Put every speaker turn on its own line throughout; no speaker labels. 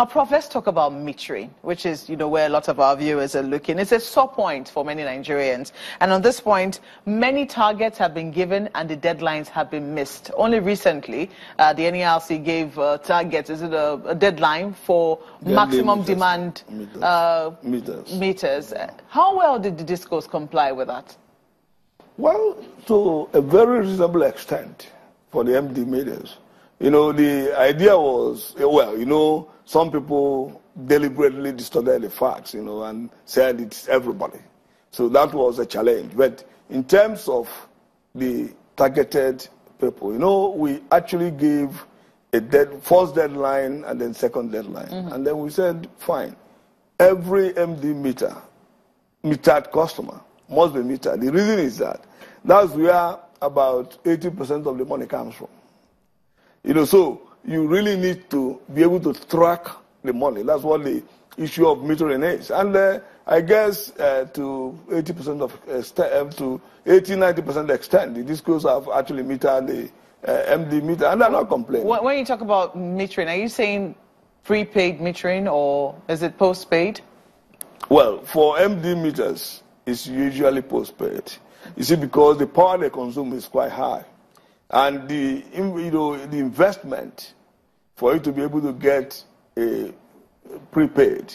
Prof, let's talk about metering, which is, where a lot of our viewers are looking. It's a sore point for many Nigerians. And on this point, many targets have been given and the deadlines have been missed. Only recently, the NERC gave targets, is it a deadline for maximum demand meters. How well did the discos comply with that?
Well, to a very reasonable extent for the MD meters. The idea was, some people deliberately distorted the facts, and said it's everybody. So that was a challenge. But in terms of the targeted people, we actually gave a first deadline and then second deadline. And then we said, fine, every MD metered customer must be metered. The reason is that's where about 80% of the money comes from. So you really need to be able to track the money. That's what the issue of metering is. And I guess to 80% to 80-90% extent, the discos have actually metered the MD meter, and they're not complaining.
When you talk about metering, are you saying prepaid metering or is it postpaid?
Well, for MD meters, it's usually postpaid. You see, because the power they consume is quite high. And the investment for you to be able to get a prepaid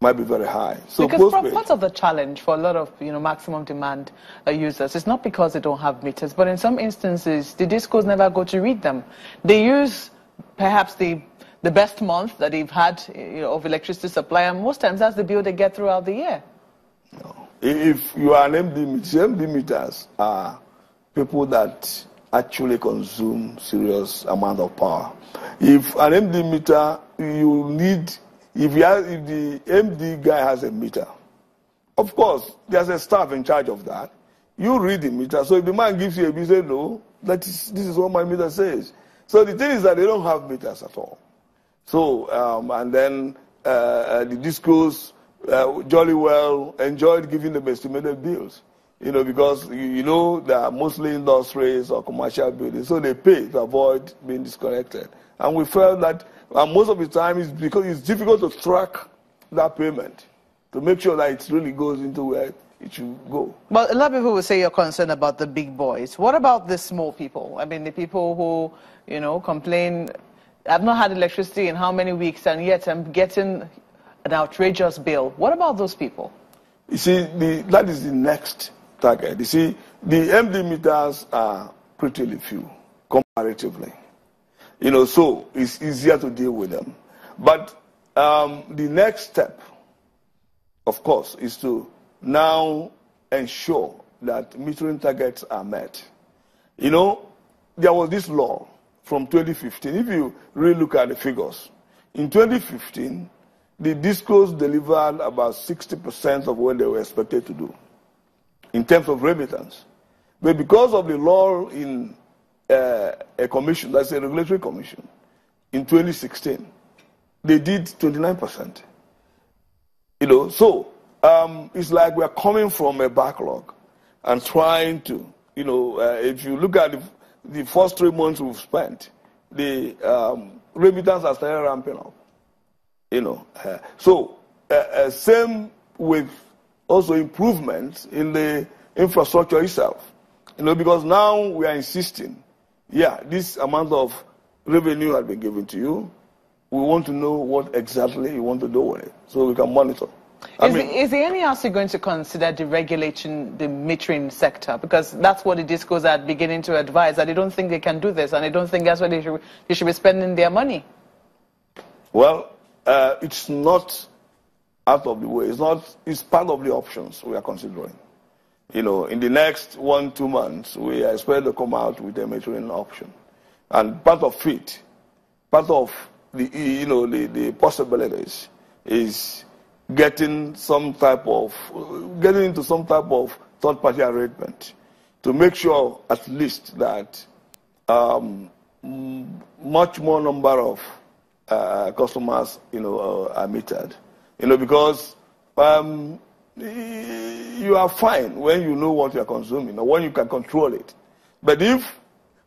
might be very high. So
because part of the challenge for a lot of maximum demand users is not because they don't have meters, but in some instances the discos never go to read them. They use perhaps the best month that they've had of electricity supply, and most times that's the bill they get throughout the year.
No. If you are an MD meters are people that actually consume serious amount of power. If an MD meter, you need, if the MD guy has a meter, of course, there's a staff in charge of that. You read the meter. So if the man gives you a bill, you say, no, this is what my meter says. So the thing is that they don't have meters at all. So, and then the discos jolly well enjoyed giving them estimated bills. Because they are mostly industries or commercial buildings, so they pay to avoid being disconnected. And we felt that most of the time it's because it's difficult to track that payment to make sure that it really goes into where it should go.
But a lot of people will say you're concerned about the big boys. What about the small people? I mean, the people who, complain, I've not had electricity in how many weeks, and yet I'm getting an outrageous bill. What about those people?
You see, that is the next target. You see, the MD meters are pretty few comparatively. So it's easier to deal with them. But the next step, of course, is to now ensure that metering targets are met. There was this law from 2015. If you really look at the figures, in 2015, the discos delivered about 60% of what they were expected to do in terms of remittance. But because of the law in a commission, that's a regulatory commission, in 2016, they did 29%. So it's like we're coming from a backlog and trying to, if you look at the first 3 months we've spent, the remittance has started ramping up. So same with also improvements in the infrastructure itself. Because now we are insisting, this amount of revenue has been given to you. We want to know what exactly you want to do with it so we can monitor.
Is the NERC going to consider deregulating the metering sector? Because that's what the discos are beginning to advise, that they don't think they can do this, and they don't think that's where they should be spending their money.
Well, it's not out of the way. It's part of the options we are considering. In the next 1-2 months, we expect to come out with a metering option. And part of the possibilities is getting into some type of third-party arrangement to make sure at least that much more number of customers, are metered. Because you are fine when you know what you are consuming or when you can control it. But if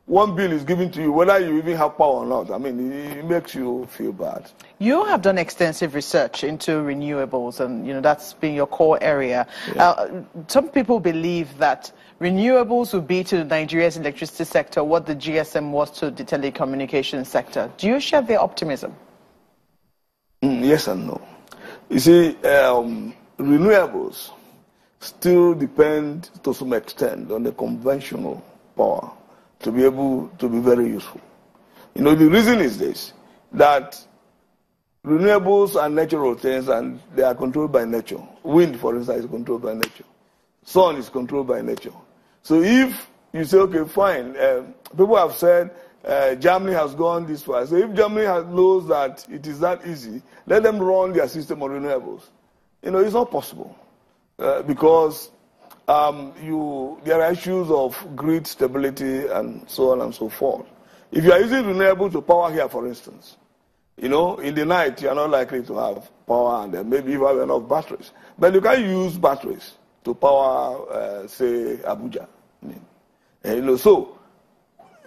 one bill is given to you, whether you even have power or not. I mean, it makes you feel bad.
You have done extensive research into renewables, and that's been your core area. Yeah. Some people believe that renewables will be to Nigeria's electricity sector what the GSM was to the telecommunications sector. Do you share their optimism?
Yes and no. You see, renewables still depend to some extent on the conventional power to be able to be very useful. The reason is this, that renewables are natural things and they are controlled by nature. Wind, for instance, is controlled by nature. Sun is controlled by nature. So if you say, okay, fine, people have said Germany has gone this far. So if Germany knows that it is that easy, let them run their system on renewables. It's not possible because there are issues of grid stability and so on and so forth. If you are using renewables to power here, for instance, in the night you are not likely to have power, and then maybe you have enough batteries. But you can use batteries to power, say, Abuja. So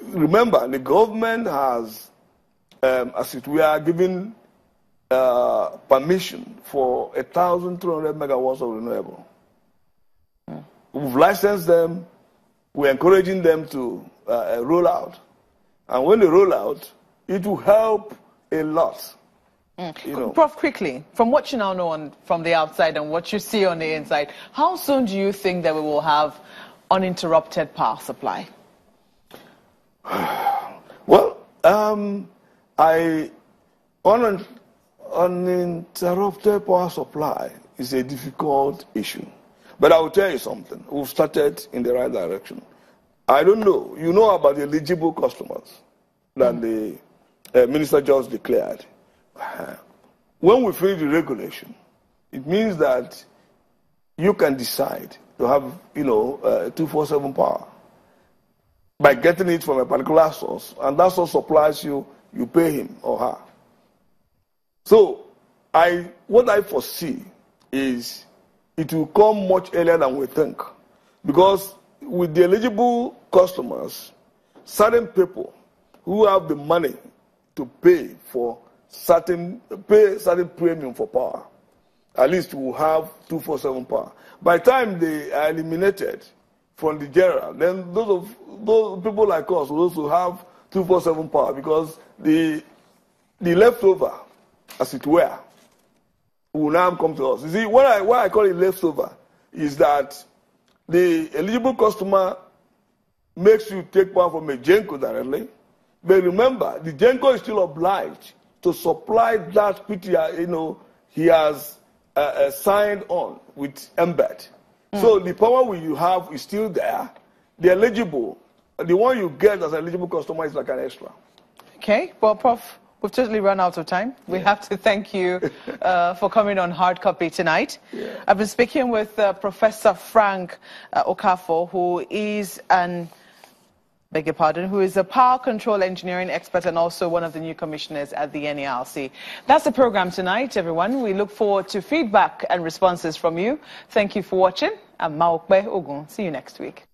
remember, the government has, as it were, given permission for 1,300 megawatts of renewable. We've licensed them. We're encouraging them to roll out. And when they roll out, it will help a lot.
Prof, quickly, from what you now know from the outside and what you see on the inside, how soon do you think that we will have uninterrupted power supply?
Well, uninterrupted power supply is a difficult issue. But I will tell you something. We've started in the right direction. I don't know. You know about the eligible customers that the minister just declared. When we finish the regulation, it means that you can decide to have, 247 power by getting it from a particular source, and that source supplies you pay him or her. So what I foresee is it will come much earlier than we think. Because with the eligible customers, certain people who have the money to pay certain premium for power, at least will have 247 power. By the time they are eliminated from the general, then those people like us will also have 247 power, because the leftover, as it were, will now come to us. You see, why I call it leftover is that the eligible customer makes you take power from a GENCO directly, but remember, the GENCO is still obliged to supply that which he has signed on with MBED. So the power you have is still there. The one you get as an eligible customer is like an extra. Okay,
well, Prof, we've totally run out of time. We have to thank you for coming on Hard Copy tonight. Yeah. I've been speaking with Professor Frank Okafor, who is who is a power control engineering expert and also one of the new commissioners at the NERC. That's the program tonight, everyone. We look forward to feedback and responses from you. Thank you for watching. I'm Maokbe Ogun. See you next week.